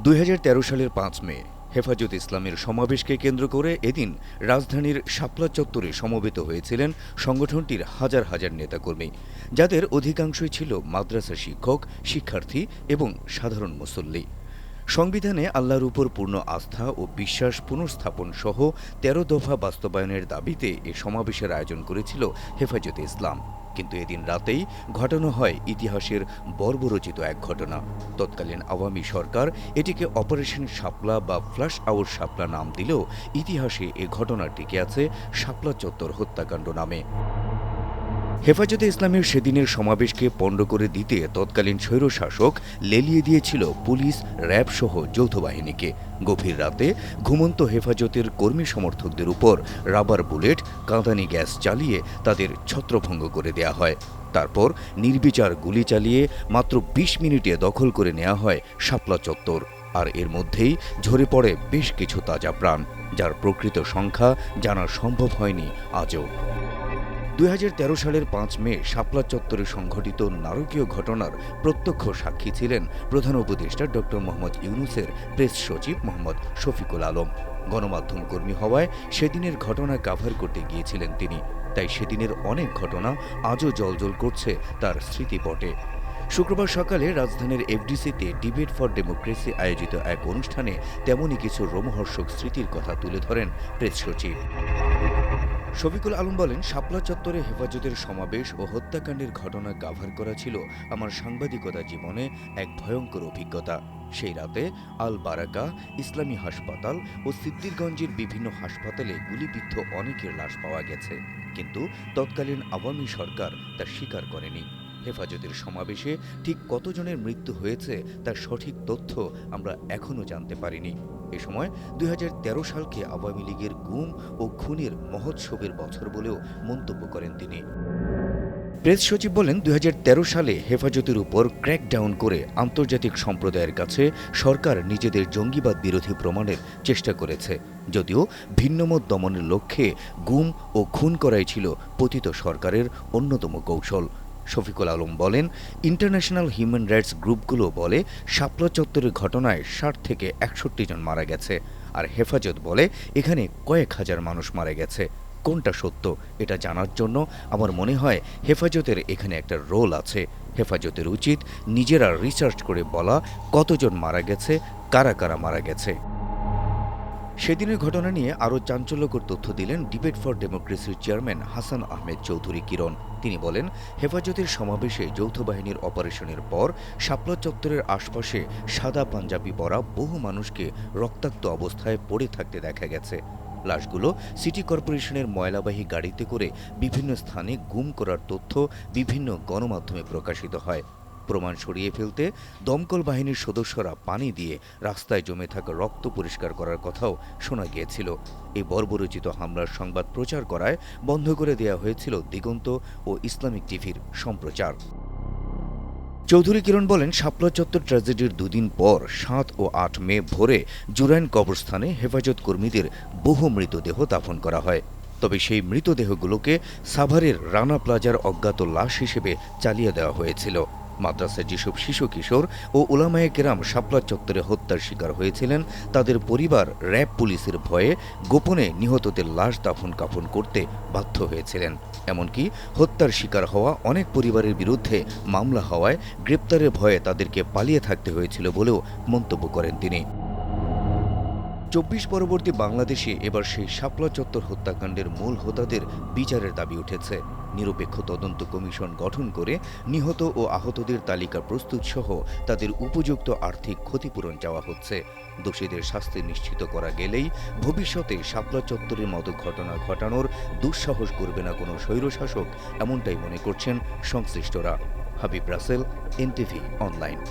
২০১৩ সালের ৫ মে হেফাজত ইসলামের সমাবেশকে কেন্দ্র করে এদিন রাজধানীর শাপলা চত্বরে সমবেত হয়েছিলেন সংগঠনটির হাজার হাজার নেতাকর্মী, যাদের অধিকাংশই ছিল মাদ্রাসা শিক্ষক, শিক্ষার্থী এবং সাধারণ মুসল্লি। সংবিধানে আল্লাহর উপর পূর্ণ আস্থা ও বিশ্বাস পুনর্স্থাপন সহ ১৩ দফা বাস্তবায়নের দাবিতে এ সমাবেশের আয়োজন করেছিল হেফাজতে ইসলাম। কিন্তু এদিন রাতেই ঘটানো হয় ইতিহাসের বর্বরচিত এক ঘটনা। তৎকালীন আওয়ামী সরকার এটিকে অপারেশন শাপলা বা ফ্লাশ আউট শাপলা নাম দিলেও ইতিহাসে এ ঘটনা টিকে আছে শাপলা চত্বর হত্যাকাণ্ড নামে। হেফাজতে ইসলামের সেদিনের সমাবেশকে পণ্ড করে দিতে তৎকালীন স্বৈরশাসক লেলিয়ে দিয়েছিল পুলিশ, র্যাব সহ যৌথ বাহিনীকে। গভীর রাতে ঘুমন্ত হেফাজতের কর্মী সমর্থকদের উপর রাবার বুলেট, কাঁদানি গ্যাস চালিয়ে তাদের ছত্রভঙ্গ করে দেয়া হয়। তারপর নির্বিচার গুলি চালিয়ে মাত্র ২০ মিনিটে দখল করে নেওয়া হয় শাপলা চত্বর। আর এর মধ্যেই ঝরে পড়ে বেশ কিছু তাজা প্রাণ, যার প্রকৃত সংখ্যা জানা সম্ভব হয়নি আজও। ২০১৩ সালের ৫ মে শাপলা চত্বরে সংঘটিত নারকীয় ঘটনার প্রত্যক্ষ সাক্ষী ছিলেন প্রধান উপদেষ্টা ড. মোহাম্মদ ইউনূসের প্রেস সচিব মোহাম্মদ শফিকুল আলম। গণমাধ্যম কর্মী হওয়ায় সেদিনের ঘটনা কাভার করতে গিয়েছিলেন তিনি। তাই সেদিনের অনেক ঘটনা আজও জ্বলজ্বল করছে তার স্মৃতিপটে। শুক্রবার সকালে রাজধানীর এফডিসিতে ডিবেট ফর ডেমোক্রেসি আয়োজিত এক অনুষ্ঠানে তেমনই কিছু রোমহর্ষক স্মৃতির কথা তুলে ধরেন প্রেস সচিব শফিকুল আলম বলেন, শাপলা চত্বরে হেফাজতের সমাবেশ ও হত্যাকাণ্ডের ঘটনা কাভার করা ছিল আমার সাংবাদিকতা জীবনে এক ভয়ঙ্কর অভিজ্ঞতা। সেই রাতে আল বারাকা, ইসলামী হাসপাতাল ও সিদ্দিরগঞ্জের বিভিন্ন হাসপাতালে গুলিবিদ্ধ অনেকের লাশ পাওয়া গেছে, কিন্তু তৎকালীন আওয়ামী সরকার তা স্বীকার করেনি। হেফাজতের সমাবেশে ঠিক কতজনের মৃত্যু হয়েছে তার সঠিক তথ্য আমরা এখনও জানতে পারিনি। এ সময় ২০১৩ সালকে আওয়ামী লীগের গুম ও খুনের মহোৎসবের বছর বলেও মন্তব্য করেন তিনি। প্রেস সচিব বলেন, ২০১৩ সালে হেফাজতের উপর ক্র্যাকডাউন করে আন্তর্জাতিক সম্প্রদায়ের কাছে সরকার নিজেদের জঙ্গিবাদ বিরোধী প্রমাণের চেষ্টা করেছে, যদিও ভিন্নমত দমনের লক্ষ্যে গুম ও খুন করাই ছিল পতিত সরকারের অন্যতম কৌশল। শফিকুল আলম বলেন, ইন্টারন্যাশনাল হিউম্যান রাইটস গ্রুপগুলো বলে শাপলা চত্বরের ঘটনায় ৬০ থেকে ৬১ জন মারা গেছে, আর হেফাজত বলে এখানে কয়েক হাজার মানুষ মারা গেছে। কোনটা সত্য এটা জানার জন্য আমার মনে হয় হেফাজতের এখানে একটা রোল আছে। হেফাজতের উচিত নিজেরা রিসার্চ করে বলা কতজন মারা গেছে, কারা কারা মারা গেছে। সেদিনের ঘটনা নিয়ে আরও চাঞ্চল্যকর তথ্য দিলেন ডিবেট ফর ডেমোক্রেসির চেয়ারম্যান হাসান আহমেদ চৌধুরী কিরণ। তিনি বলেন, হেফাজতের সমাবেশে যৌথ বাহিনীর অপারেশনের পর শাপলা চত্বরের আশপাশে সাদা পাঞ্জাবি পরা বহু মানুষকে রক্তাক্ত অবস্থায় পড়ে থাকতে দেখা গেছে। লাশগুলো সিটি কর্পোরেশনের ময়লাবাহী গাড়িতে করে বিভিন্ন স্থানে গুম করার তথ্য বিভিন্ন গণমাধ্যমে প্রকাশিত হয়। প্রমাণ সরিয়ে ফেলতে দমকল বাহিনীর সদস্যরা পানি দিয়ে রাস্তায় জমে থাকা রক্ত পরিষ্কার করার কথাও শোনা গিয়েছিল। এই বর্বরচিত হামলার সংবাদ প্রচার করায় বন্ধ করে দেওয়া হয়েছিল দিগন্ত ও ইসলামিক টিভির সম্প্রচার। চৌধুরী কিরণ বলেন, শাপলা চত্বর ট্র্যাজেডির দুদিন পর ৭ ও ৮ মে ভোরে জুরাইন কবরস্থানে হেফাজত কর্মীদের বহু মৃতদেহ দাফন করা হয়। তবে সেই মৃতদেহগুলোকে সাভারের রানা প্লাজার অজ্ঞাত লাশ হিসেবে চালিয়ে দেওয়া হয়েছিল। মাদ্রাসার যেসব শিশু কিশোর ও উলামায়ে কেরাম শাপলা চত্বরে হত্যার শিকার হয়েছিলেন, তাদের পরিবার র্যাব পুলিশের ভয়ে গোপনে নিহতদের লাশ দাফন কাফন করতে বাধ্য হয়েছিলেন। এমনকি হত্যার শিকার হওয়া অনেক পরিবারের বিরুদ্ধে মামলা হওয়ায় গ্রেপ্তারের ভয়ে তাদেরকে পালিয়ে থাকতে হয়েছিল বলেও মন্তব্য করেন তিনি। ২৪ পরবর্তী বাংলাদেশে এবার সেই শাপলা চত্বর হত্যাকাণ্ডের মূল হোতাদের বিচারের দাবি উঠেছে। নিরপেক্ষ তদন্ত কমিশন গঠন করে নিহত ও আহতদের তালিকা প্রস্তুত সহ তাদের উপযুক্ত আর্থিক ক্ষতিপূরণ চাওয়া হচ্ছে। দোষীদের শাস্তি নিশ্চিত করা গেলেই ভবিষ্যতে শাপলা চত্বরের মতো ঘটনা ঘটানোর দুঃসাহস করবে না কোনো স্বৈরশাসক, এমনটাই মনে করছেন সংশ্লিষ্টরা। Habib Rasel, NTV online.